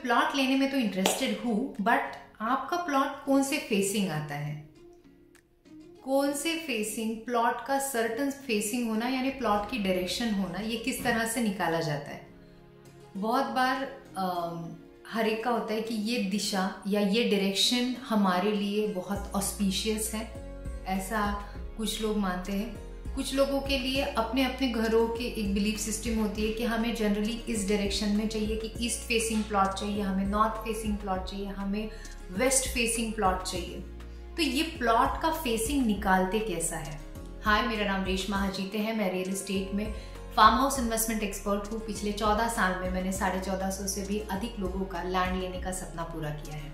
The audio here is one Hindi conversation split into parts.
प्लॉट लेने में तो इंटरेस्टेड हूँ, बट आपका प्लॉट कौन से फेसिंग आता है, कौन से फेसिंग, प्लॉट का सर्टन फेसिंग होना यानी प्लॉट की डायरेक्शन होना, ये किस तरह से निकाला जाता है। बहुत बार हर एक का होता है कि ये दिशा या ये डायरेक्शन हमारे लिए बहुत ऑस्पिशियस है, ऐसा कुछ लोग मानते हैं। कुछ लोगों के लिए अपने अपने घरों के एक बिलीफ सिस्टम होती है कि हमें जनरली इस डायरेक्शन में चाहिए, कि ईस्ट फेसिंग प्लॉट चाहिए, हमें नॉर्थ फेसिंग प्लॉट चाहिए, हमें वेस्ट फेसिंग प्लॉट चाहिए। तो ये प्लॉट का फेसिंग निकालते कैसा है। हाय, मेरा नाम रेशमा हजीते है। मैं रियल एस्टेट में फार्म हाउस इन्वेस्टमेंट एक्सपर्ट हूँ। पिछले 14 साल में मैंने 1450 से भी अधिक लोगों का लैंड लेने का सपना पूरा किया है।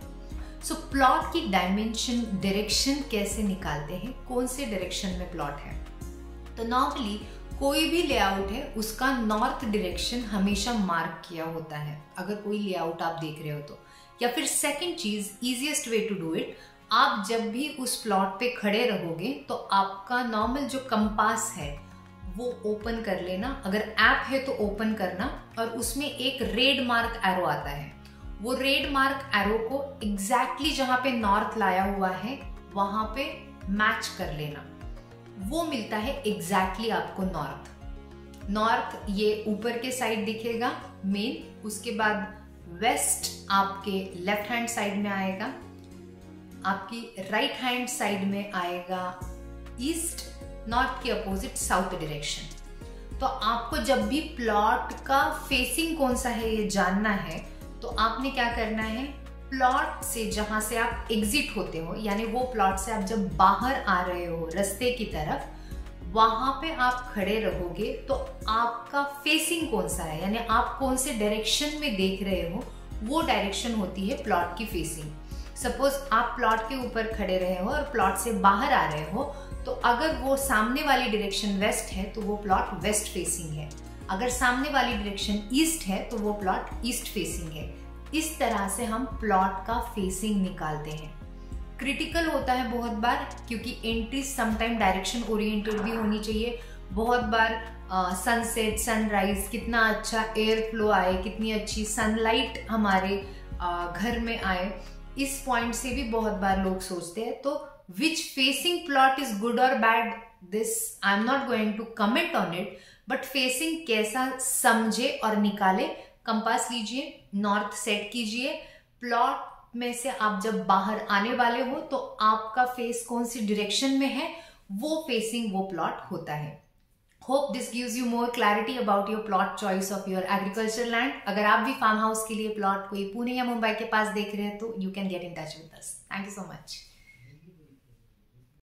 सो प्लॉट की डायमेंशन, डायरेक्शन कैसे निकालते हैं, कौन से डायरेक्शन में प्लॉट है। तो नॉर्मली कोई भी लेआउट है उसका नॉर्थ डायरेक्शन हमेशा मार्क किया होता है, अगर कोई लेआउट आप देख रहे हो तो। या फिर सेकंड चीज, easiest way to do it, आप जब भी उस प्लॉट पे खड़े रहोगे तो आपका नॉर्मल जो कंपास है वो ओपन कर लेना। अगर ऐप है तो ओपन करना, और उसमें एक रेड मार्क एरो आता है। वो रेड मार्क एरो को एग्जैक्टली जहां पे नॉर्थ लाया हुआ है वहां पे मैच कर लेना। वो मिलता है एग्जैक्टली आपको नॉर्थ। नॉर्थ ये ऊपर के साइड दिखेगा मेन, उसके बाद वेस्ट आपके लेफ्ट हैंड साइड में आएगा, आपकी राइट हैंड साइड में आएगा ईस्ट, नॉर्थ के अपोजिट साउथ डायरेक्शन। तो आपको जब भी प्लॉट का फेसिंग कौन सा है ये जानना है, तो आपने क्या करना है, प्लॉट से जहां से आप एग्जिट होते हो, यानी वो प्लॉट से आप जब बाहर आ रहे हो रास्ते की तरफ, वहां पे आप खड़े रहोगे तो आपका फेसिंग कौन सा है, यानी आप कौन से डायरेक्शन में देख रहे हो, वो डायरेक्शन होती है प्लॉट की फेसिंग। सपोज आप प्लॉट के ऊपर खड़े रहे हो और प्लॉट से बाहर आ रहे हो, तो अगर वो सामने वाली डायरेक्शन वेस्ट है तो वो प्लॉट वेस्ट फेसिंग है, अगर सामने वाली डायरेक्शन ईस्ट है तो वो प्लॉट ईस्ट फेसिंग है। इस तरह से हम प्लॉट का फेसिंग निकालते हैं। क्रिटिकल होता है बहुत बार, क्योंकि एंट्री समटाइम डायरेक्शन ओरिएंटेड भी होनी चाहिए। बहुत बार सनसेट, सनराइज, कितना अच्छा एयर फ्लो आए, कितनी अच्छी सनलाइट हमारे घर में आए, इस पॉइंट से भी बहुत बार लोग सोचते हैं। तो which facing plot is good और bad, this I am not going to comment on it, but facing कैसा समझे और निकाले। कंपास लीजिए, नॉर्थ सेट कीजिए, प्लॉट में से आप जब बाहर आने वाले हो तो आपका फेस कौन सी डायरेक्शन में है, वो फेसिंग वो प्लॉट होता है। Hope this gives you more clarity about your plot choice of your agriculture land. अगर आप भी फार्म हाउस के लिए प्लॉट कोई पुणे या मुंबई के पास देख रहे हैं तो you can get in touch with us. Thank you so much.